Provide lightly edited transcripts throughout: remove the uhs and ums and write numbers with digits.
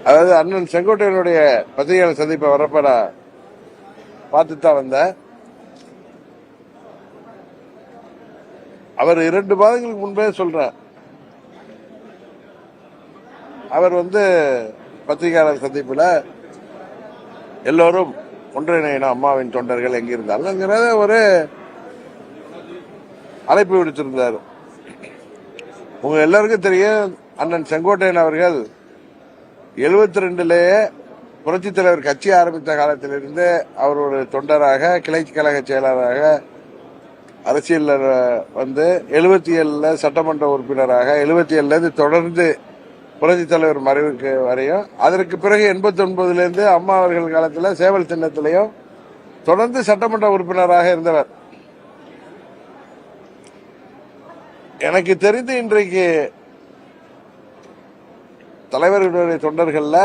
அதாவது அண்ணன் செங்கோட்டையனுடைய பத்திரிகையாளர் சந்திப்பை வரப்ப நான் பார்த்துட்டு தான் வந்தேன். அவர் 2 மாதங்களுக்கு முன்பே சொல்றார், அவர் பத்திரிகையாளர் சந்திப்புல எல்லோரும் ஒன்றிணையணும், அம்மாவின் தொண்டர்கள் எங்க இருந்தாலும் ஒரு அழைப்பு விடுத்திருந்தார். உங்க எல்லாருக்கும் தெரியும், அண்ணன் செங்கோட்டையன் அவர்கள் 72லேயே புரட்சித் தலைவர் கட்சி ஆரம்பித்த காலத்திலிருந்து அவர் ஒரு தொண்டராக, கிளை கழக செயலராக, அரசியல் 77 சட்டமன்ற உறுப்பினராக, 77 தொடர்ந்து புரட்சித் தலைவர் மறைவுக்கு வரையும், அதற்கு பிறகு 89 அம்மா அவர்கள் காலத்தில் சேவல் சின்னத்திலையும் தொடர்ந்து சட்டமன்ற உறுப்பினராக இருந்தவர். எனக்கு தெரிந்து இன்றைக்கு தலைவர்களுடைய தொண்டர்கள்ல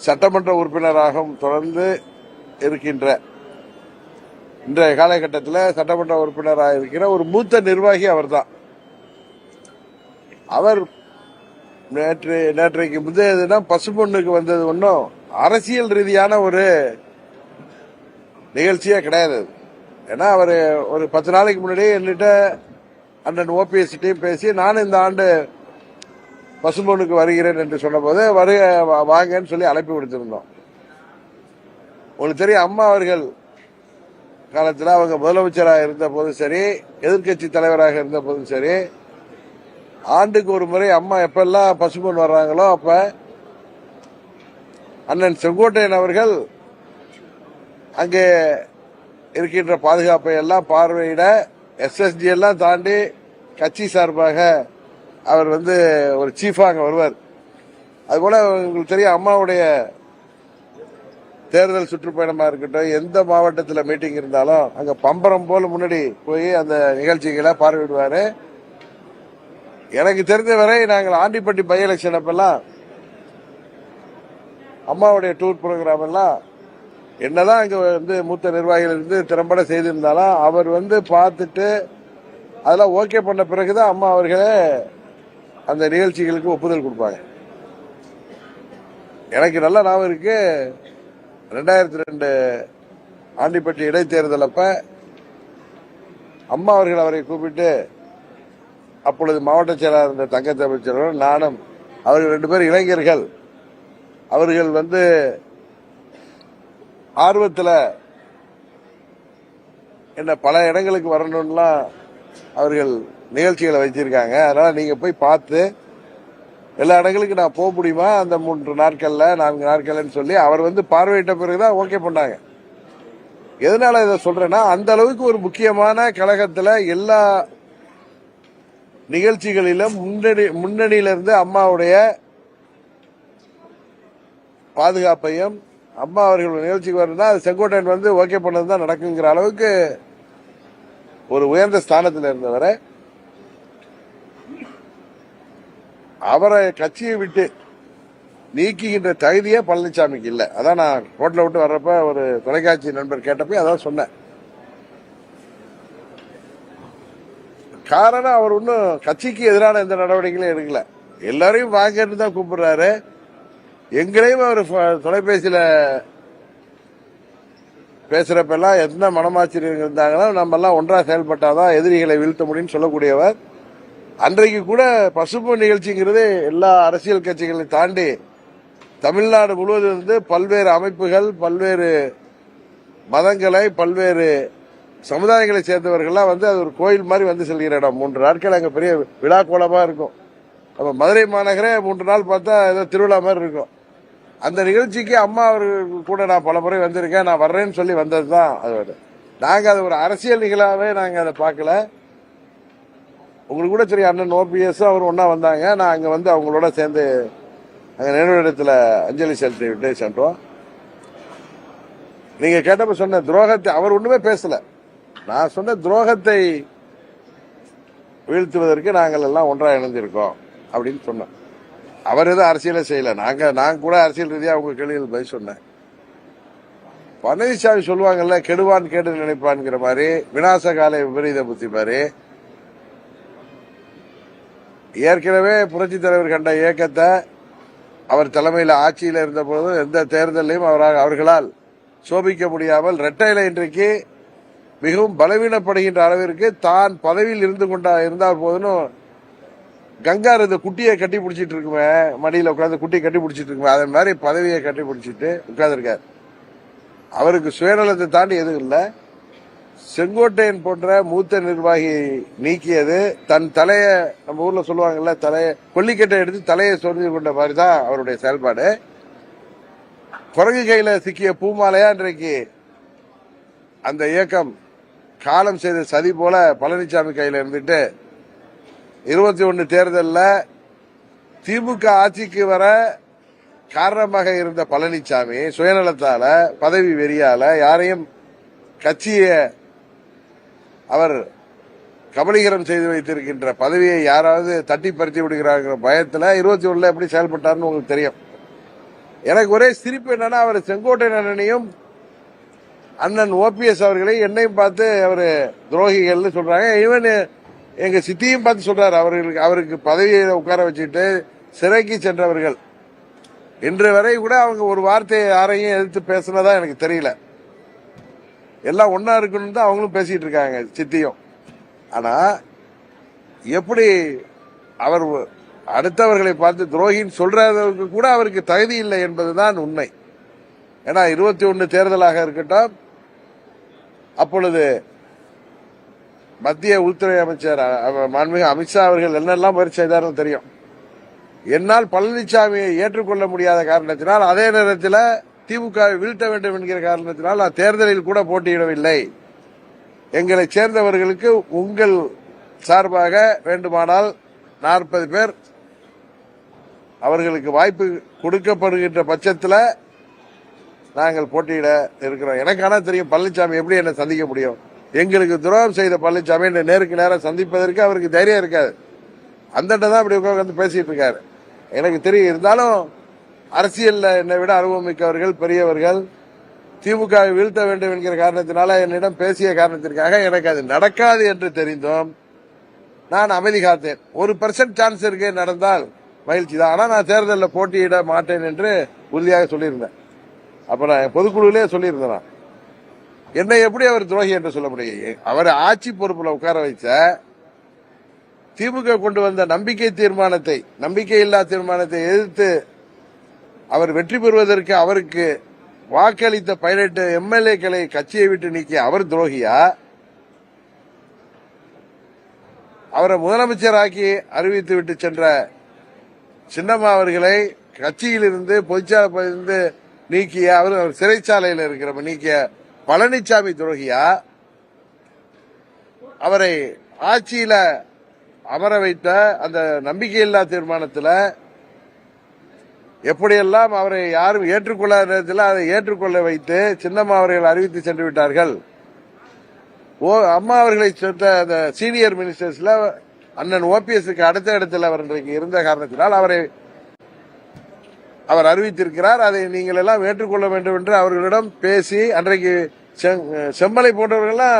சட்டமன்ற உறுப்பினராகவும் தொடர்ந்து இருக்கின்ற இன்றைய காலகட்டத்தில் சட்டமன்ற உறுப்பினராக இருக்கிற ஒரு மூத்த நிர்வாகி அவர்தான். அவர் நேற்றைக்கு முந்தைய தினம் பசும்பொண்ணுக்கு வந்தது ஒன்றும் அரசியல் ரீதியான ஒரு நிகழ்ச்சியே கிடையாது. ஏன்னா அவர் ஒரு 10 நாளைக்கு முன்னாடியே என்கிட்ட அண்ணன் ஓபிஎஸ் பேசி, நான் இந்த ஆண்டு பசும்பொண்ணுக்கு வருகிறேன் என்று சொன்ன போது வாங்கன்னு சொல்லி அழைப்பு விடுத்திருந்தோம். உங்களுக்கு தெரியும், அம்மா அவர்கள் காலத்தில் அவங்க முதலமைச்சராக இருந்த போதும் சரி, எதிர்கட்சி தலைவராக இருந்த போதும் சரி, ஆண்டுக்கு ஒரு முறை அம்மா எப்பெல்லாம் பசும்பொன் வர்றாங்களோ அப்ப அண்ணன் செங்கோட்டையன் அவர்கள் அங்கே இருக்கின்ற பாதுகாப்பை எல்லாம் பார்வையிட எஸ்எஸ்டி எல்லாம் தாண்டி கட்சி சார்பாக அவர் ஒரு சீஃபா அங்க வருவார். அதுபோல உங்களுக்கு தெரியும், அம்மாவுடைய தேர்தல் சுற்றுப்பயணமா இருக்கட்டும், எந்த மாவட்டத்தில் மீட்டிங் இருந்தாலும் அங்க பம்பரம் போல முன்னாடி போய் அந்த நிகழ்ச்சிகளை பார்வையிடுவாரு. எனக்கு தெரிந்த வரை நாங்கள் ஆண்டிப்பட்டி பை எலெக்ஷன் அப்பெல்லாம் அம்மாவுடைய டூர் ப்ரோக்ராம் எல்லாம் என்னதான் அங்க மூத்த நிர்வாகிகள் இருந்து திறம்பட செய்திருந்தாலும் அவர் பார்த்துட்டு அதெல்லாம் ஓகே பண்ண பிறகுதான் அம்மா அவர்களே அந்த நிகழ்ச்சிகளுக்கு ஒப்புதல் கொடுப்பாங்க. எனக்கு நல்ல ஞாபகம் இருக்கு, 2002 ஆண்டிப்பட்டி இடைத்தேர்தல் அப்ப அம்மா அவர்கள் அவரை கூப்பிட்டு, அப்பொழுது மாவட்ட செயலாளர் இருந்த தங்கத்தமிழ்ச்செல்வன், நானும், அவர்கள் 2 பேர் இளைஞர்கள், அவர்கள் ஆர்வத்தில் என்ன பல இடங்களுக்கு வரணும்லாம் அவர்கள் நிகழ்ச்சிகளை வச்சிருக்காங்க. அதனால நீங்க போய் பார்த்து எல்லா இடங்களுக்கு நான் போக முடியுமா அந்த 3 நாட்கள்ல 4 நாட்கள்னு சொல்லி அவர் பார்வையிட்ட பிறகுதான் ஓகே பண்ணாங்க. எதனால இதை சொல்றேன்னா, அந்த அளவுக்கு ஒரு முக்கியமான கழகத்துல எல்லா நிகழ்ச்சிகளிலும் முன்னணியில இருந்து அம்மாவுடைய பாதுகாப்பையும், அம்மா அவர்கள் நிகழ்ச்சிக்கு வரணும்னா அது செங்கோட்டையன் ஓகே பண்ணதுதான் நடக்குங்கிற அளவுக்கு ஒரு உயர்ந்த ஸ்தானத்தில் இருந்தவரை அவரை கட்சியை விட்டு நீக்குகின்ற தகுதியே பழனிசாமிக்கு இல்லை. அதான் நான் ரோட்ல விட்டு வர்றப்ப ஒரு தொலைக்காட்சி நண்பர் கேட்டப்ப அதான் சொன்னேன். காரணம், அவர் ஒன்னும் கட்சிக்கு எதிரான எந்த நடவடிக்கைகளும் எடுக்கல. எல்லாரையும் வாங்கன்னு தான் கூப்பிடுறாரு. எங்களையும் அவர் தொலைபேசியில பேசுறப்ப எல்லாம் எந்த மனமாச்சரியம் இருந்தாங்கன்னா நம்ம எல்லாம் ஒன்றா செயல்பட்டாதான் எதிரிகளை வீழ்த்த முடியும்னு சொல்லக்கூடியவர். அன்றைக்கு கூட பசும்பொன் நிகழ்ச்சிங்கிறது எல்லா அரசியல் கட்சிகளை தாண்டி தமிழ்நாடு முழுவதும் பல்வேறு அமைப்புகள், பல்வேறு மதங்களை, பல்வேறு சமுதாயங்களை சேர்ந்தவர்கள்லாம் அது ஒரு கோயில் மாதிரி செல்கிற இடம். 3 நாட்கள் அங்க பெரிய விழா கோலமா இருக்கும். நம்ம மதுரை மாநகரே 3 நாள் பார்த்தா ஏதோ திருவிழா மாதிரி இருக்கும். அந்த நிகழ்ச்சிக்கு அம்மா அவர்கள் கூட நான் பல முறை வந்திருக்கேன். நான் வர்றேன்னு சொல்லி வந்ததுதான். அது நாங்க அது ஒரு அரசியல் நிகழ்வாவே நாங்க அதை பார்க்கல. உங்களுக்கு கூட தெரியும், அண்ணன் ஓபிஎஸ் அவர் ஒன்னா வந்தாங்க. நான் அங்க அவங்களோட சேர்ந்து அங்க நினைவிடத்துல அஞ்சலி செலுத்தி விட்டு சென்றோம். நீங்க கேட்டப்ப சொன்ன துரோகத்தை அவர் ஒண்ணுமே பேசல. நான் சொன்ன துரோகத்தை வீழ்த்துவதற்கு நாங்கள் எல்லாம் ஒன்றா இணைந்திருக்கோம் அப்படின்னு சொன்னோம். அவர் எதுவும் அரசியலை செய்யல. நான் கூட அரசியல் ரீதியா அவங்க கேள்விகள் பதில் சொன்னேன். பழனிசாமி சொல்லுவாங்கல்ல, கெடுவான் கேடு நினைப்பான்ங்கிற மாதிரி, விநாச கால விபரீத புத்தி மாதிரி, ஏற்கனவே புரட்சி தலைவர் கண்ட இயக்கத்தை அவர் தலைமையில் ஆட்சியில் இருந்த போதும் எந்த தேர்தலையும் அவர்களால் சோபிக்க முடியாமல் இரட்டையில இன்றைக்கு மிகவும் பலவீனப்படுகின்ற அளவிற்கு தான் பதவியில் இருந்தால் போதும் கங்கார் இந்த குட்டியை கட்டி பிடிச்சிட்டு இருக்குமே, மடியில உட்காந்து குட்டியை கட்டி பிடிச்சிட்டு இருக்குமே, அதே மாதிரி பதவியை கட்டி பிடிச்சிட்டு உட்கார்ந்துருக்காரு. அவருக்கு சுயநலத்தை தாண்டி எதுவும் இல்லை. செங்கோட்டையன் போன்ற மூத்த நிர்வாகி நீக்கியது தன் தலைய, நம்ம ஊர்ல சொல்லுவாங்கல்ல, தலைய கொல்லிக்கட்டை எடுத்து தலையை சொரிஞ்சு கொண்ட மாதிரிதான் அவருடைய செயல்பாடு. குரங்கு கையில சிக்கிய பூமாலையா இன்றைக்கு அந்த இயக்கம் காலம் செய்த சதி போல பழனிசாமி கையில இருந்துட்டு 21 தேர்தலில் திமுக ஆட்சிக்கு வர காரணமாக இருந்த பழனிசாமி சுயநலத்தால, பதவி வெறியால, யாரையும் கட்சியை அவர் கபலீகரம் செய்து வைத்திருக்கின்ற பதவியை யாராவது தட்டி பறித்து விடுகிறாங்கிற பயத்தில் 21 எப்படி செயல்பட்டார்னு உங்களுக்கு தெரியும். எனக்கு ஒரே சிரிப்பு என்னன்னா, அவர் செங்கோட்டை அண்ணனையும் அண்ணன் ஓபிஎஸ் அவர்களை என்னையும் பார்த்து அவர் துரோகிகள்னு சொல்றாங்க. ஈவன் எங்க சித்தியும் பார்த்து சொல்றாரு, அவருக்கு பதவியை உட்கார வச்சுட்டு சிறைக்கு சென்றவர்கள் இன்று வரை கூட அவங்க ஒரு வார்த்தையை யாரையும் எதிர்த்து பேசினதா எனக்கு தெரியல. எல்லாம் ஒன்னா இருக்கணும் தான் அவங்களும் பேசிட்டு இருக்காங்க, சித்தியும். ஆனா எப்படி அவர் அடுத்தவர்களை பார்த்து துரோகின்னு சொல்றதுக்கு கூட அவருக்கு தகுதி இல்லை என்பதுதான் உண்மை. ஏன்னா 21 தேர்தலாக இருக்கட்டும், அப்பொழுது மத்திய உள்துறை அமைச்சர் மாண்புமிகு அமித்ஷா அவர்கள் என்னெல்லாம் முயற்சி செய்தார்கள் தெரியும். என்னால் பழனிசாமியை ஏற்றுக்கொள்ள முடியாத காரணத்தினால், அதே நேரத்தில் திமுகவை வீழ்த்த வேண்டும் என்கிற காரணத்தினால் நான் தேர்தலில் கூட போட்டியிடவில்லை. எங்களை சேர்ந்தவர்களுக்கு உங்கள் சார்பாக வேண்டுமானால் 40 பேர் அவர்களுக்கு வாய்ப்பு கொடுக்கப்படுகின்ற பட்சத்தில் நாங்கள் போட்டியிட இருக்கிறோம். எனக்கு ஆனா தெரியும் பழனிசாமி எப்படி என்ன சந்திக்க முடியும். எங்களுக்கு துரோகம் செய்த பழனிசாமி நேருக்கு நேரம் சந்திப்பதற்கு அவருக்கு தைரியம் இருக்காது. அந்த தான் இப்படி உட்கார்ந்து பேசிட்டு இருக்காரு. எனக்கு தெரியும். இருந்தாலும் அரசியல்ல என்னை விட அனுபவம் மிக்கவர்கள், பெரியவர்கள் திமுகவை வீழ்த்த வேண்டும் என்கிற காரணத்தினால என்னிடம் பேசிய காரணத்திற்காக எனக்கு அது நடக்காது என்று தெரிந்தோம் நான் அமைதி காத்தேன். 1% சான்ஸ் இருக்கு, நடந்தால் மகிழ்ச்சி தான். ஆனா நான் தேர்தலில் போட்டியிட மாட்டேன் என்று உறுதியாக சொல்லியிருந்தேன். அப்ப நான் பொதுக்குழுவிலே சொல்லியிருந்தேன். என்னை எப்படி அவர் துரோகி என்று சொல்ல முடியும்? அவர் ஆட்சி பொறுப்புல உட்கார வைச்ச திமுக கொண்டு வந்த நம்பிக்கையில்லா தீர்மானத்தை எதிர்த்து அவர் வெற்றி பெறுவதற்கு அவருக்கு வாக்களித்த 18 எம்எல்ஏக்களை கட்சியை விட்டு நீக்கிய அவர் துரோகியா? அவரை முதலமைச்சராக்கி அறிவித்து விட்டு சென்ற சின்னம்மா அவர்களை கட்சியிலிருந்து பொதுச்சாலையிலிருந்து நீக்கிய அவர் சிறைச்சாலையில் இருக்கிற நீக்கிய பழனிசாமி துரோகியா? அவரை ஆட்சியில அமர வைத்த அந்த நம்பிக்கையில்லா தீர்மானத்தில் எப்படியெல்லாம் அவரை யாரும் ஏற்றுக்கொள்ளாத நேரத்தில் அதை ஏற்றுக்கொள்ள வைத்து சின்னம்மா அவர்கள் அறிவித்து சென்று விட்டார்கள். அம்மா அவர்களை சேர்ந்த அந்த சீனியர் மினிஸ்டர்ஸ்ல அண்ணன் ஓபிஎஸ்க்கு அடுத்த இடத்தில் அவர் இன்றைக்கு இருந்த காரணத்தினால் அவர் அறிவித்திருக்கிறார். அதை நீங்கள் எல்லாம் ஏற்றுக்கொள்ள வேண்டும் என்று அவர்களிடம் பேசி அன்றைக்கு செம்மலை போன்றவர்கள்லாம்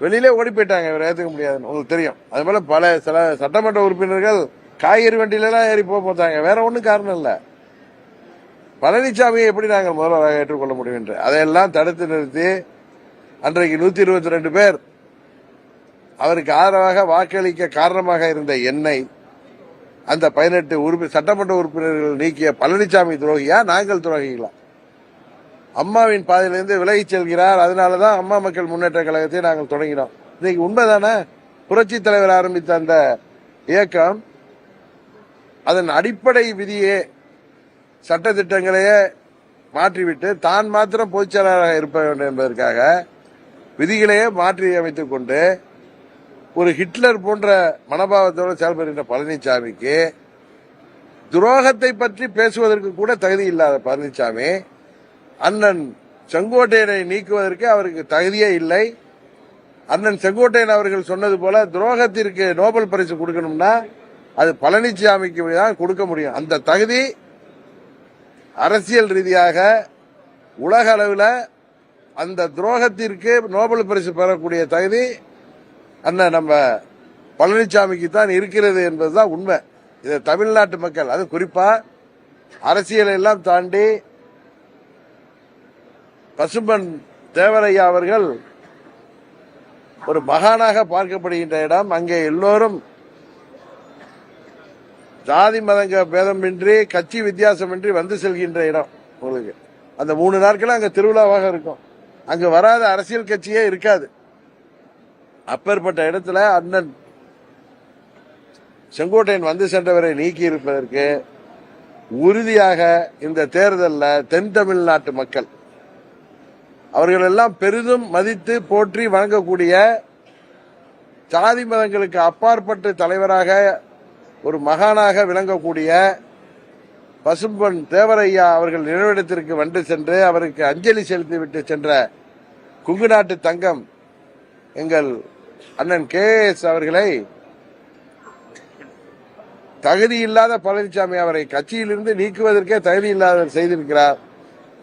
வெளியிலே ஓடி போயிட்டாங்க. இவர் ஏற்றுக்க முடியாதுன்னு உங்களுக்கு தெரியும். அது போல சில சட்டமன்ற உறுப்பினர்கள் காய்கறி வண்டியிலாம் ஏறி போத்தாங்க. வேற ஒன்றும் காரணம் இல்லை. பழனிசாமியை எப்படி நாங்கள் முதல்வராக ஏற்றுக்கொள்ள முடியும் என்று அதையெல்லாம் தடுத்து நிறுத்தி அன்றைக்கு 122 பேர் அவருக்கு ஆதரவாக வாக்களிக்க காரணமாக இருந்த என்னை அந்த 18 சட்டமன்ற உறுப்பினர்கள் நீக்கிய பழனிசாமி துரோகியா, நாங்கள் துரோகிகளா? அம்மாவின் பாதையிலிருந்து விலகிச் செல்கிறார். அதனாலதான் அம்மா மக்கள் முன்னேற்ற கழகத்தை நாங்கள் தொடங்கினோம். இன்னைக்கு உண்மைதானே? புரட்சி தலைவர் ஆரம்பித்த அந்த இயக்கம் அதன் அடிப்படை விதியே சட்ட திட்டங்களையே மாற்றிவிட்டு தான் மாத்திரம் பொதுச்செயலாளராக இருப்ப வேண்டும் என்பதற்காக விதிகளையே மாற்றி அமைத்துக் கொண்டு ஒரு ஹிட்லர் போன்ற மனோபாவத்தோடு செயல்படுகின்ற பழனிசாமிக்கு துரோகத்தை பற்றி பேசுவதற்கு கூட தகுதி இல்லாத பழனிசாமி அண்ணன் செங்கோட்டையனை நீக்குவதற்கு அவருக்கு தகுதியே இல்லை. அண்ணன் செங்கோட்டையன் அவர்கள் சொன்னது போல துரோகத்திற்கு நோபல் பரிசு கொடுக்கணும்னா அது பழனிசாமிக்கு தான் கொடுக்க முடியும். அந்த தகுதி அரசியல் ரீதியாக உலக அளவில் அந்த துரோகத்திற்கு நோபல் பரிசு பெறக்கூடிய தகுதி அண்ணன் நம்ம பழனிசாமிக்கு தான் இருக்கிறது என்பதுதான் உண்மை. இதை தமிழ்நாட்டு மக்கள், அது குறிப்பா அரசியலை எல்லாம் தாண்டி பசும்பன் தேவரையா அவர்கள் ஒரு மகானாக பார்க்கப்படுகின்ற இடம். அங்கே எல்லோரும் ஜாதி மதங்க பேதமின்றி கட்சி வித்தியாசமின்றி வந்து செல்கின்ற இடம். உங்களுக்கு அந்த 3 நாட்களும் அங்க திருவிழாவாக இருக்கும். அங்க வராத அரசியல் கட்சியே இருக்காது. அப்பேற்பட்ட இடத்துல அண்ணன் செங்கோட்டையன் வந்து சென்றவரை நீக்கி இருப்பதற்கு உறுதியாக இந்த தேர்தலில் தென் தமிழ்நாட்டு மக்கள் அவர்கள் எல்லாம் பெரிதும் மதித்து போற்றி வணங்கக்கூடிய சாதி மதங்களுக்கு அப்பாற்பட்ட தலைவராக ஒரு மகானாக விளங்கக்கூடிய பசும்பொன் தேவரையா அவர்கள் நினைவிடத்திற்கு வந்து சென்று அவருக்கு அஞ்சலி செலுத்திவிட்டு சென்ற குங்கு நாட்டு தங்கம் எங்கள் அண்ணன் KS அவர்களை தகுதியில்லாத பழனிசாமி அவரை கட்சியிலிருந்து நீக்குவதற்கே தகுதியில்லாத செய்திருக்கிறார்.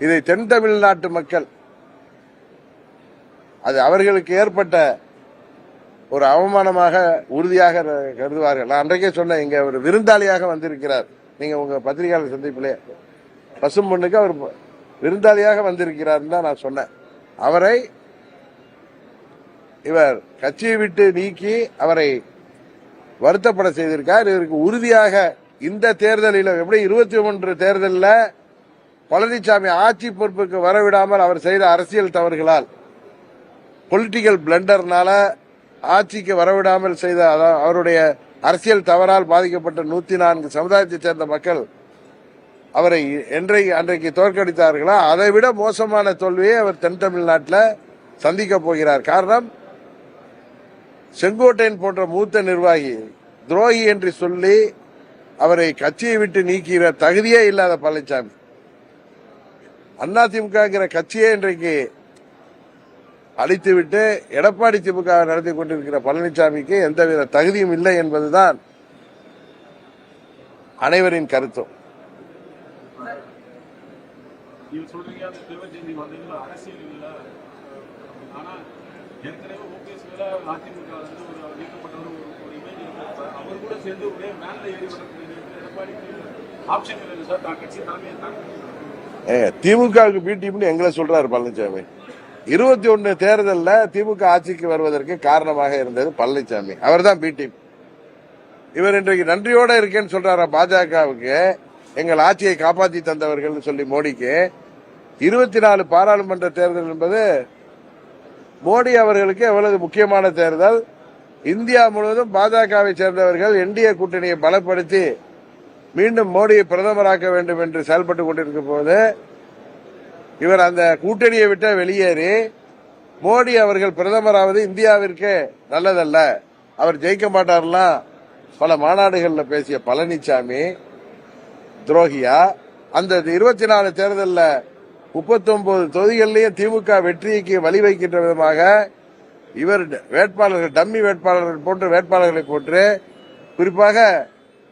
இதை தென் தமிழ்நாட்டு மக்கள் அது அவர்களுக்கு ஏற்பட்ட ஒரு அவமானமாக உறுதியாக கருதுவார்கள். நான் அன்றைக்கே சொன்னேன், இங்க ஒரு விருந்தாளியாக வந்திருக்கிறார். நீங்க உங்க பத்திரிகையாளர் சந்திப்பிலே பசும்பொண்ணுக்கு அவர் விருந்தாளியாக வந்திருக்கிறார் தான் நான் சொன்னேன். அவரை இவர் கட்சியை விட்டு நீக்கி அவரை வருத்தப்பட செய்திருக்கார். இதற்கு உறுதியாக இந்த தேர்தலில் எப்படி 21 தேர்தலில் பழனிசாமி ஆட்சி பொறுப்புக்கு வரவிடாமல் அவர் செய்த அரசியல் தவறுகளால் பொலிட்டிக்கல் பிளண்டர்னால ஆட்சிக்கு வரவிடாமல் செய்த அவருடைய அரசியல் தவறால் பாதிக்கப்பட்ட 104 சமுதாயத்தைச் சேர்ந்த மக்கள் அவரை அன்றைக்கு தோற்கடித்தார்களா, அதை விட மோசமான தோல்வியை அவர் தென் தமிழ்நாட்டில் சந்திக்க போகிறார். காரணம், செங்கோட்டையன் போன்ற மூத்த நிர்வாகி துரோகி என்று சொல்லி அவரை கட்சியை விட்டு நீக்கிற தகுதியே இல்லாத பழனிசாமி அதிமுக கட்சியே இன்றைக்கு அழித்துவிட்டு எடப்பாடி திமுக நடத்தி கொண்டிருக்கிற பழனிசாமிக்கு எந்தவித தகுதியும் இல்லை என்பதுதான் அனைவரின் கருத்தும். திமுகவுக்கு பி டீம்னு எங்களை சொல்றாரு பழனிசாமி. 21 தேர்தலில் திமுக ஆட்சிக்கு வருவதற்கு காரணமாக இருந்தது பழனிசாமி. அவர் தான் பி டீம். இவர் இன்றைக்கு நன்றியோட இருக்கேன்னு சொல்றாரா பாஜகவுக்கு, எங்கள் ஆட்சியை காப்பாற்றி தந்தவர்கள் சொல்லி மோடிக்கு. 24 பாராளுமன்ற தேர்தல் என்பது மோடி அவர்களுக்கு எவ்வளவு முக்கியமான தேர்தல். இந்தியா முழுவதும் பாஜகவை சேர்ந்தவர்கள் என்டிஏ கூட்டணியை பலப்படுத்தி மீண்டும் மோடியை பிரதமராக்க வேண்டும் என்று செயல்பட்டுக் கொண்டிருக்கும் போது இவர் அந்த கூட்டணியை விட்டு வெளியேறி மோடி அவர்கள் பிரதமராவது இந்தியாவிற்கு நல்லதல்ல, அவர் ஜெயிக்க மாட்டார்லாம் பல மாநாடுகளில் பேசிய பழனிசாமி துரோகியா. அந்த 24 தேர்தலில் 39 தொகுதிகளிலேயும் திமுக வெற்றிக்கு வழிவைக்கின்ற விதமாக இவர் வேட்பாளர்கள் டம்மி வேட்பாளர்கள் போன்ற வேட்பாளர்களை போன்று குறிப்பாக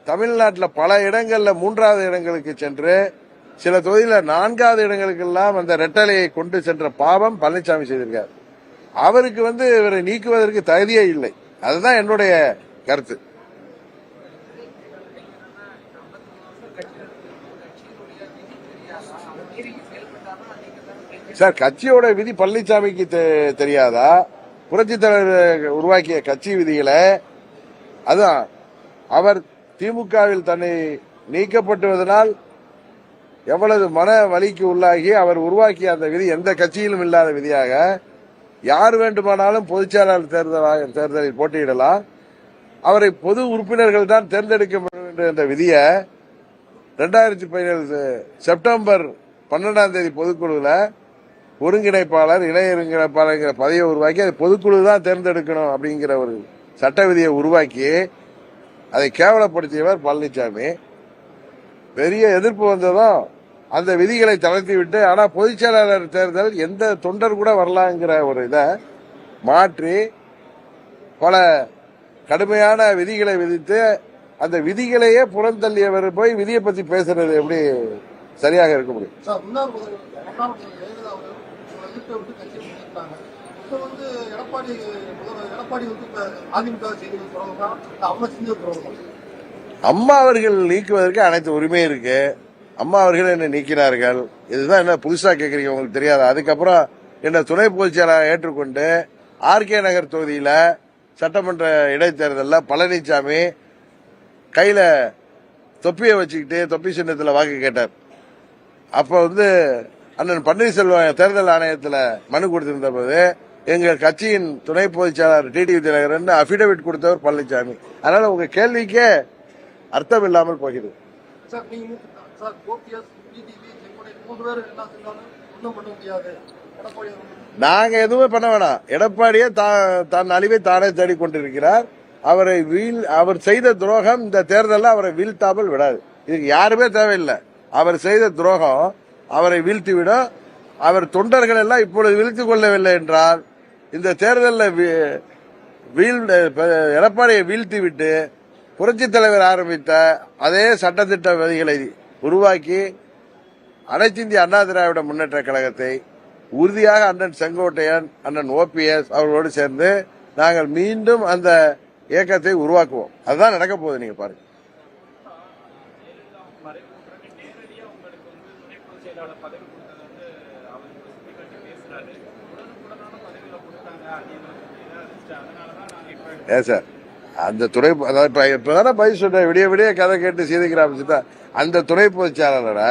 தமிழ்நாட்டில் பல இடங்களில் 3வது இடங்களுக்கு சென்று சில தொகுதியில் 4வது இடங்களுக்கெல்லாம் அந்த ரெட்டலையை கொண்டு சென்ற பாவம் பழனிசாமி செய்திருக்கார். அவருக்கு இவரை நீக்குவதற்கு தகுதியே இல்லை. அதுதான் என்னுடைய கருத்து. சார், கட்சியோட விதி பழனிசாமிக்கு தெரியாதா? புரட்சி தலைவர் உருவாக்கிய கட்சி விதிகளை அதான் அவர் திமுகவில் தன்னை நீக்கப்பட்டுவதனால் எவ்வளவு மன வலிக்கு உள்ளாகி அவர் உருவாக்கிய அந்த விதி எந்த கட்சியிலும் இல்லாத விதியாக யார் வேண்டுமானாலும் பொதுச்செயலாளர் தேர்தலில் போட்டியிடலாம், அவரை பொது உறுப்பினர்கள் தான் தேர்ந்தெடுக்க வேண்டும் என்ற விதியை 2017 செப்டம்பர் 12ஆம் தேதி பொதுக்குழுவில் ஒருங்கிணைப்பாளர் இணை ஒருங்கிணைப்பாளர் பதவியை உருவாக்கி அதை பொதுக்குழு தான் தேர்ந்தெடுக்கணும் அப்படிங்கிற ஒரு சட்ட விதியை உருவாக்கி அதை கேவலப்படுத்தியவர் பழனிசாமி. பெரிய எதிர்ப்பு வந்ததும் அந்த விதிகளை தளர்த்திவிட்டு, ஆனால் பொதுச் செயலாளர் தேர்தல் எந்த தொண்டர் கூட வரலாங்கிற ஒரு இதை மாற்றி பல கடுமையான விதிகளை விதித்து அந்த விதிகளையே புறந்தள்ளியவர் போய் விதியை பற்றி பேசுறது எப்படி சரியாக இருக்க முடியும்? அம்மா அவர்கள் நீக்குவதற்கு அனைத்து உரிமை இருக்கு. அம்மா அவர்கள் என்னை நீக்கினார்கள். இதுதான் என்ன புதுசா கேக்குறீங்க, உங்களுக்கு தெரியாதா? அதுக்கப்புறம் என்ன துணை பொதுச் செயலாளர் ஏற்றுக்கொண்டு ஆர்கே நகர் தொகுதியில சட்டமன்ற இடைத்தேர்தலில் பழனிசாமி கையில தொப்பியை வச்சுக்கிட்டு தொப்பி சின்னத்தில் வாக்கு கேட்டார். அப்ப அண்ணன் பன்னீர்செல்வம் தேர்தல் ஆணையத்தில் மனு கொடுத்திருந்த போது எங்கள் கட்சியின் துணை பொதுச் செயலாளர் டிடிவி தினகரன் அபிடவிட் கொடுத்தவர் பழனிசாமி. அதனால உங்க கேள்விக்கே அர்த்தம் இல்லாமல் போகிறது. நாங்க எதுவுமே பண்ண வேணாம். எடப்பாடியே தான் அழிவை தானே தேடிக்கொண்டிருக்கிறார். அவர் செய்த துரோகம் இந்த தேர்தலில் அவரை வீழ்த்தாமல் விடாது. இதுக்கு யாருமே தேவையில்லை. அவர் செய்த துரோகம் அவரை வீழ்த்திவிடும். அவர் தொண்டர்கள் எல்லாம் இப்பொழுது வீழ்த்திக் கொள்ளவில்லை என்றால் இந்த தேர்தலில் எடப்பாடியை வீழ்த்திவிட்டு புரட்சித் தலைவர் ஆரம்பித்த அதே சட்டத்திட்ட விதிகளை உருவாக்கி அனைத்து இந்திய அண்ணா திராவிட முன்னேற்ற கழகத்தை உறுதியாக அண்ணன் செங்கோட்டையன், அண்ணன் OPS அவர்களோடு சேர்ந்து நாங்கள் மீண்டும் அந்த இயக்கத்தை உருவாக்குவோம். அதுதான் நடக்க போகுது. நீங்க பாருங்க. சார் அந்த துணை இப்பதானே பதில் சொல்ற விடிய விடிய கதை கேட்டு சீதைக்கிற அந்த துணை பொதுச் செயலாளரை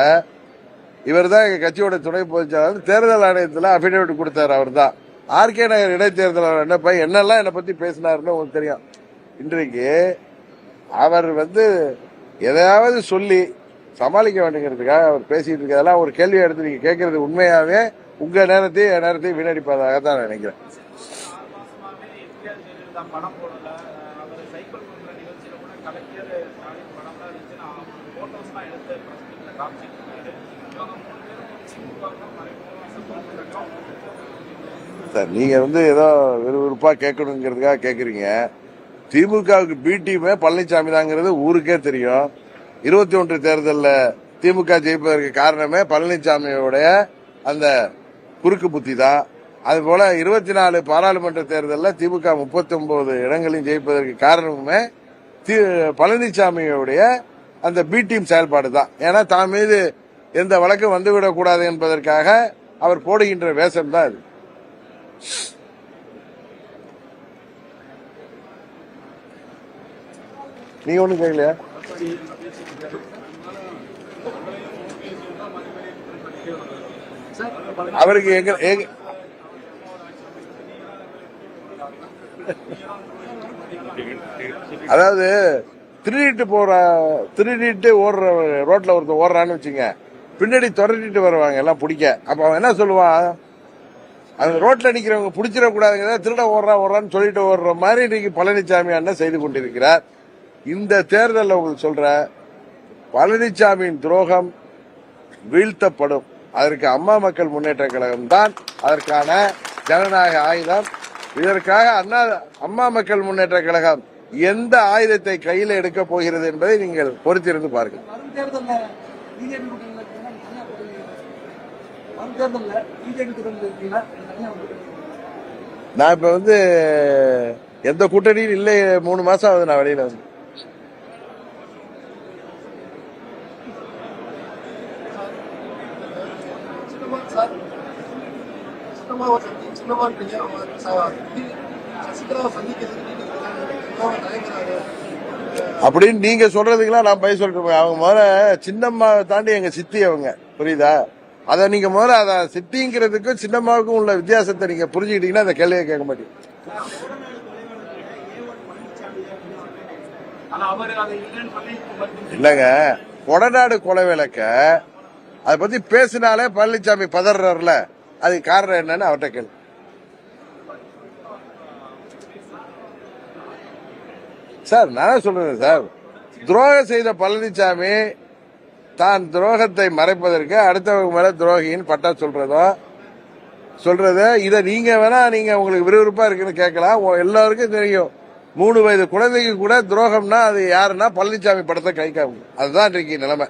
இவர் தான் எங்க கட்சியோட துணை பொதுச் செயலாளர் தேர்தல் ஆணையத்தில் அபிடவிட் கொடுத்தாரு. அவர் தான் ஆர்கே நகர் இடைத்தேர்தல் என்னெல்லாம் என்னை பத்தி பேசினாருன்னு உங்களுக்கு தெரியும். இன்றைக்கு அவர் எதையாவது சொல்லி சமாளிக்க வேண்டுங்கிறதுக்காக அவர் பேசிட்டு இருக்கிறதெல்லாம் ஒரு கேள்வி எடுத்து நீங்க கேட்கறது உண்மையாவே உங்க நேரத்தையும் என் நேரத்தையும் வீணடிப்பதாக தான் நினைக்கிறேன். சார் நீங்க ஏதோ விறுவிறுப்பா கேட்கணுங்கிறதுக்காக கேக்குறீங்க. திமுகவுக்கு பி டீமே பழனிசாமி தாங்கிறது ஊருக்கே தெரியும். 21 தேர்தலில் திமுக ஜெயிப்பதற்கு காரணமே பழனிசாமியோடைய அந்த குறுக்கு புத்தி தான். அதுபோல 24 பாராளுமன்ற தேர்தலில் திமுக 39 இடங்களையும் ஜெயிப்பதற்கு காரணமே பழனிசாமியோடைய அந்த பி டீம் செயல்பாடு தான். ஏன்னா தான் மீது எந்த வழக்கும் வந்துவிடக் கூடாது என்பதற்காக அவர் போடுகின்ற வேஷம் தான் இது. நீங்க ஒண்ணும் கேட்கலையா? அவருக்கு அதாவது திருடிட்டு ஓடுற ரோட்ல ஒருத்தர் ஓடுறான்னு வச்சுங்க, பின்னாடி துரட்டிட்டு வருவாங்க எல்லாம் பிடிக்க. அப்ப அவன் என்ன சொல்லுவான், அந்த ரோட்ல நிக்கிறவங்க பிடிச்சிடக்கூடாதுங்க, திருட ஓடுறான்னு சொல்லிட்டு ஓடுற மாதிரி இன்னைக்கு பழனிசாமி அண்ணன் செய்து கொண்டிருக்கிறார். இந்த தேர்தலில் உங்களுக்கு சொல்ற பழனிசாமியின் துரோகம் வீழ்த்தப்படும். அதற்கு அம்மா மக்கள் முன்னேற்ற கழகம் தான் அதற்கான ஜனநாயக ஆயுதம். இதற்காக அம்மா மக்கள் முன்னேற்ற கழகம் எந்த ஆயுதத்தை கையில் எடுக்க போகிறது என்பதை நீங்கள் பொறுத்திருந்து பாருங்கள். நான் இப்ப எந்த கூட்டணியும் இல்லை. 3 மாசம் ஆகுது நான் வெளியில அப்படின்னு நீங்க சொல்றதுக்கெல்லாம் நான் பய சொல்றேன். அவங்க முதல்ல சின்னம்மா தாண்டி எங்க சித்தி அவங்க, புரியுதா? அத நீங்க முதல்ல அத சித்திங்கிறதுக்கும் சின்னம்மாவுக்கும் உள்ள வித்தியாசத்தை நீங்க புரிஞ்சுக்கிட்டீங்கன்னா அந்த கேள்வியை கேட்க மாட்டீங்க. இல்லங்க, கொடநாடு கொலை விளக்க அதை பத்தி பேசினாலே பழனிசாமி பதறாருல, அதுக்கு காரணம் என்னன்னு அவர்கிட்ட கேள்வி. சார் நான் சொல்றேன் சார், துரோகம் செய்த பழனிசாமி தான் துரோகத்தை மறைப்பதற்கு அடுத்தவங்க மேல துரோகின்னு பட்டா சொல்றது இத நீங்க வேணா நீங்க உங்களுக்கு விறுவிறுப்பா இருக்குன்னு கேட்கலாம். எல்லாருக்கும் தெரியும், 3 வயது குழந்தைக்கு கூட துரோகம்னா அது யாருன்னா பழனிசாமி படத்தை கை காமிக்கும். அதுதான் இன்றைக்கு நிலைமை.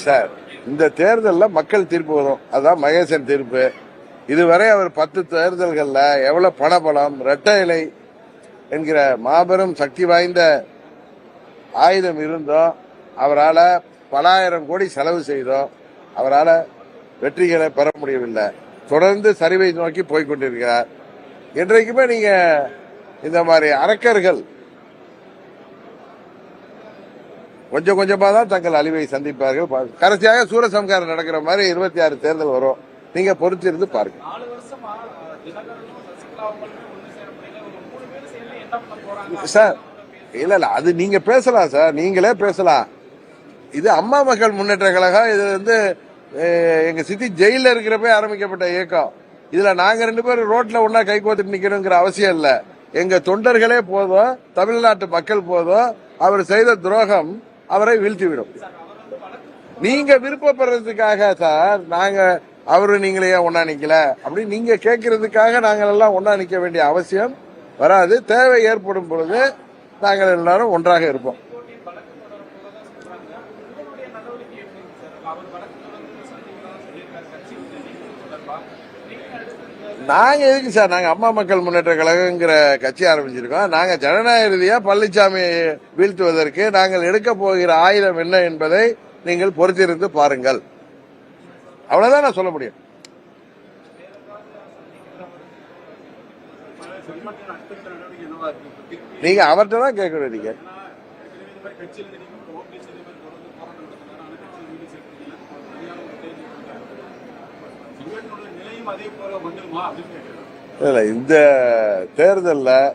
சார் இந்த தேர்தலில் மக்கள் தீர்ப்பு வரும். அதுதான் மகேசன் தீர்ப்பு. இதுவரை அவர் 10 தேர்தல்கள்ல எவ்வளவு பணபலம், இரட்டை இலை என்கிற மாபெரும் சக்தி வாய்ந்த ஆயுதம் இருந்தோம் அவரால் பல ஆயிரம் கோடி செலவு செய்தோம் அவரால் வெற்றிகளை பெற முடியவில்லை. தொடர்ந்து சரிவை நோக்கி போய்கொண்டிருக்கிறார். இன்றைக்குமே நீங்க இந்த மாதிரி அரக்கர்கள் கொஞ்சம் கொஞ்சமா தான் தங்கள் அழிவை சந்திப்பார்கள். கடைசியாக சூரசம்காரம் நடக்கிற மாதிரி 26 தேர்தல் வரும். நீங்க பொறுத்திருந்து பாருங்க. சார் இல்ல அது நீங்க பேசலாம் சார், நீங்களே பேசலாம். இது அம்மா மக்கள் முன்னேற்ற கழகம். இது வந்து எங்க சித்தி ஜெயில இருக்கிறப்ப ஆரம்பிக்கப்பட்ட இயக்கம். இதுல நாங்க 2 பேரும் ரோட்ல ஒன்னா கை கோத்துட்டு நிக்கணுங்கிற அவசியம் இல்ல. எங்க தொண்டர்களே போதும், தமிழ்நாட்டு மக்கள் போதும். அவர் செய்த துரோகம் அவரை வீழ்த்திவிடும். நீங்க விருப்பப்படுறதுக்காக சார் நாங்க அவரு நீங்களே ஒன்னா நிக்கல அப்படி நீங்க கேட்கறதுக்காக நாங்கள் எல்லாம் ஒன்னா நிக்க வேண்டிய அவசியம் வராது. தேவை ஏற்படும் பொழுது நாங்கள் எல்லாரும் ஒன்றாக இருப்போம். நாங்க எதுக்கு சார், நாங்க அம்மா மக்கள் முன்னேற்ற கழகங்கிற கட்சி ஆரம்பிச்சிருக்கோம். நாங்க ஜனநாயக ரீதியா பழனிசாமி வீழ்த்துவதற்கு நாங்கள் எடுக்க போகிற ஆயுதம் என்ன என்பதை நீங்கள் பொறுத்திருந்து பாருங்கள். அவ்வளவுதான் நான் சொல்ல முடியும். நீங்க அவர்கிட்ட தான் கேட்கணும். நீங்க இந்த தேர்தலில்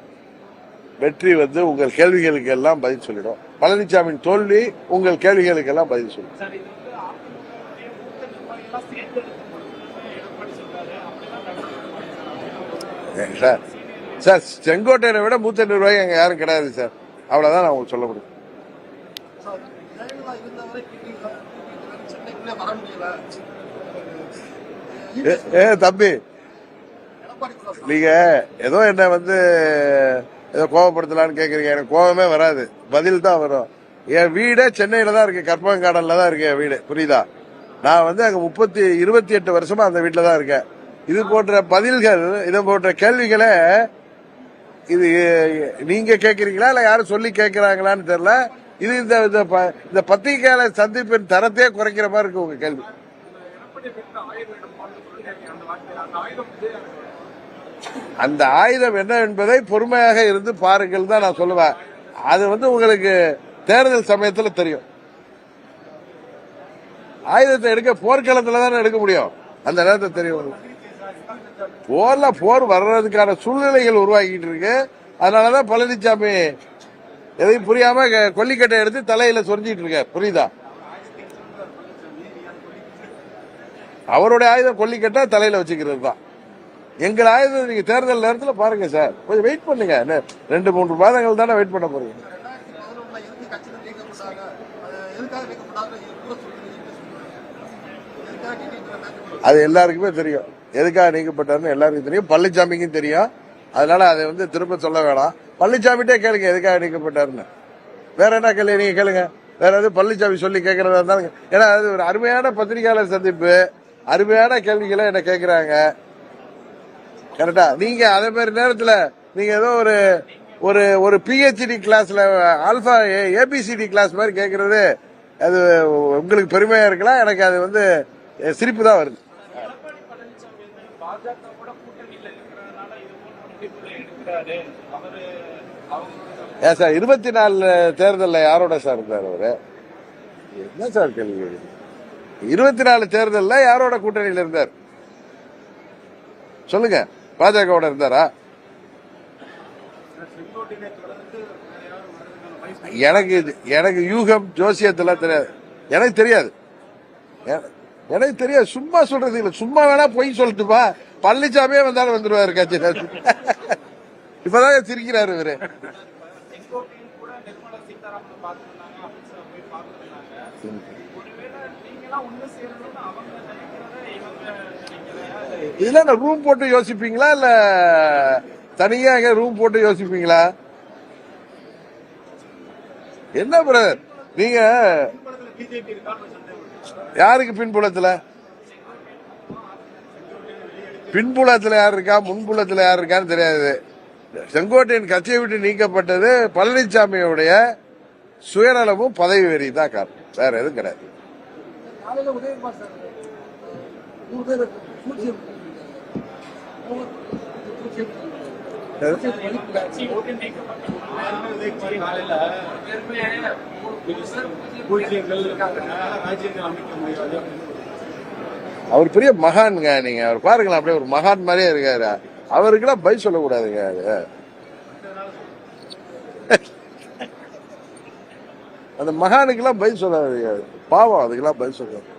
வெற்றி வந்து உங்கள் கேள்விகளுக்கு எல்லாம் பதில் சொல்லிடும். பழனிசாமியின் தோல்வி உங்கள் கேள்விகளுக்கு எல்லாம் பதில் சொல்லிடும். சார் சார் செங்கோட்டையனை விட மூத்த நிர்வாகி அங்க யாரும் கிடையாது சார். அவ்வளவுதான் நான் உங்களுக்கு சொல்ல முடியும். தம்பி நீங்க ஏதோ என்ன வந்து ஏதோ கோவப்படுத்தலான்னு கேக்குறீங்க. எனக்கு கோவமே வராது, பதில் தான் வரும். என் வீடே சென்னையில தான் இருக்கு, கற்பகங்காடன்ல தான் இருக்கு என் வீடு. புரியுதா? நான் வந்து அங்க 28 வருஷமா அந்த வீட்டுல தான் இருக்கேன். இது போன்ற பதில்கள், இது போன்ற கேள்விகளை இது நீங்க கேக்குறீங்களா இல்ல யாரும் சொல்லி கேட்கிறாங்களான்னு தெரியல. இது இந்த பத்திரிகையாளர் சந்திப்பின் தரத்தையே குறைக்கிற மாதிரி இருக்கு உங்க கேள்வி. அந்த ஆயுதம் என்ன என்பதை பொறுமையாக இருந்து பாருங்கள் தான் நான் சொல்லுவேன். அது வந்து உங்களுக்கு தேர்தல் சமயத்துல தெரியும். ஆயுதத்தை எடுக்க போர்க்களத்துல தானே எடுக்க முடியும். அந்த நேரத்தை தெரியும். போர் வர்றதுக்கான சூழ்நிலைகள் உருவாக்கிட்டு இருக்கு. அதனாலதான் பழனிசாமி எதையும் புரியாம கொல்லிக்கட்டை எடுத்து தலையில சொரிஞ்சிட்டு இருக்க. புரியுதா? அவருடைய ஆயுதம் கொல்லிக்கட்டை தலையில வச்சுக்கிறது தான். எங்கள் ஆயுதம் நீங்க தேர்தல் நேரத்தில் பாருங்க சார். கொஞ்சம் வெயிட் பண்ணுங்க. 2-3 மாதங்கள் தானே வெயிட் பண்ண போறீங்க. அது எல்லாருக்குமே தெரியும் எதுக்காக நீக்கப்பட்டாருன்னு எல்லாருக்கும் தெரியும். பழனிசாமிக்கும் தெரியும். அதனால அதை வந்து திரும்ப சொல்ல வேணாம். பழனிசாமிட்டே கேளுங்க எதுக்காக நீக்கப்பட்டாருன்னு. வேற என்ன கேள்வி நீங்க கேளுங்க. வேற எதுவும் பழனிசாமி சொல்லி கேட்கறதா இருந்தாலும், ஏன்னா அது ஒரு அருமையான பத்திரிகையாளர் சந்திப்பு, அருமையான கேள்விகளை என்ன கேட்கிறாங்க. கரெக்டா? நீங்க அதே மாதிரி நேரத்துல நீங்க ஏதோ ஒரு பிஹெச்டி கிளாஸ்ல ஆல்பா ஏபிசிடி கிளாஸ் மாதிரி கேட்கறது அது உங்களுக்கு பெருமையா இருக்கலாம். எனக்கு அது வந்து சிரிப்பு தான் வருது. ஏன் சார் 24 தேர்தல்ல யாரோட சார் இருந்தார் அவரு? என்ன சார் கேள்வி? 24 தேர்தல்ல யாரோட கூட்டணியில் இருந்தார் சொல்லுங்க. பாஜகவோட இருந்தாரா? எனக்கு யூகம் ஜோசியத்தெல்லாம் தெரியாது. எனக்கு தெரியாது. சும்மா சொல்றது இல்ல. சும்மா வேணா பொய் சொல்லிட்டுப்பா. பழனிசாமியே வந்தாலும் வந்துருவாரு கட்சி. இப்பதான் சிரிக்கிறாரு இவரு. இதுல ரூம் போட்டு யோசிப்பீங்களா இல்ல தனியா ரூம் போட்டு யோசிப்பீங்களா? என்ன பிரதர் நீங்க யாருக்கு பின்புலத்துல யார் இருக்கா, முன்புலத்துல யார் இருக்கான்னு தெரியாது. செங்கோட்டையன் கட்சியை விட்டு நீக்கப்பட்டது பழனிசாமியுடைய சுயநலமும் பதவி வெறி தான் காரணம், வேற எதுவும் கிடையாது. அவர் பெரிய மகான்ங்க, நீங்க அவர் பாருங்களா, அப்படியே ஒரு மகான் மாதிரியே இருக்காரு. அவருக்கெல்லாம் பதில் சொல்லக்கூடாதுங்க. அது அந்த மகானுக்கெல்லாம் பதில் சொல்லாது, பாவம், அதுக்கெல்லாம் பதில் சொல்றாரு.